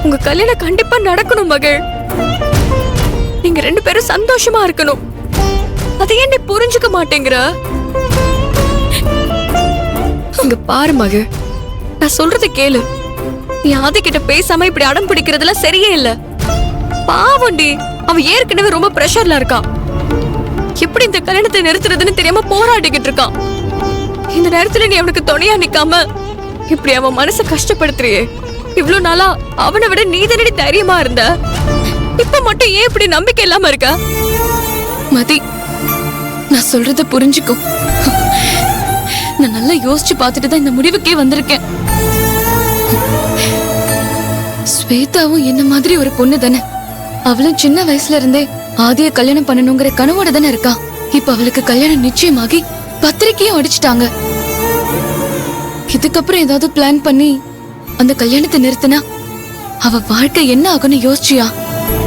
உங்க கல்யாணம் கண்டிப்பா நடக்கணும் மகள். நீங்க 2 பேரும் சந்தோஷமா இருக்கணும். அதை ஏன் நீ புரிஞ்சுக்க மாட்டேங்கிற? இங்க பாரு மகள், நான் சொல்றதை கேளு. நீ ஆதிக்கிட்ட பேசாம இப்படி அடம் பிடிக்கிறதுல சரியே இல்ல. பாவண்டி, அவன் ஏற்கனவே ரொம்ப பிரஷர்ல இருக்கான். எப்படி இந்த கல்யாணத்தை நிறுத்துறதுன்னு தெரியாம போராடிக்கிட்டு இருக்கான். இந்த நேரத்துல நீ அவனுக்கு துணையா நிக்காம இப்படி அவன் மனசை கஷ்டப்படுத்துறியே. இவ்வளவு நாளா அவனை விட நீ தானடி தைரியமா இருந்த. இப்ப மட்டும் ஏன் இப்படி நம்பிக்கை இல்லாம இருக்க? மதி, நான் சொல்றத புரிஞ்சுக்கோ. நான் நல்லா யோசிச்சு பார்த்துட்டு தான் இந்த முடிவுக்கே வந்திருக்கேன். ஸ்வேதாவும் என்ன மாதிரி ஒரு பொண்ணு தானே. அவளும் சின்ன வயசுல இருந்தே ஆதிய கல்யாணம் பண்ணணுங்கிற கனவோட தானே இருக்கா. இப்ப அவளுக்கு கல்யாணம் நிச்சயமாகி பத்திரிக்கையும் அடிச்சுட்டாங்க. இதுக்கப்புறம் ஏதாவது பிளான் பண்ணி அந்த கல்யாணத்தை நிறுத்தினா அவ வாழ்க்கை என்ன ஆகும்னு யோசிச்சியா?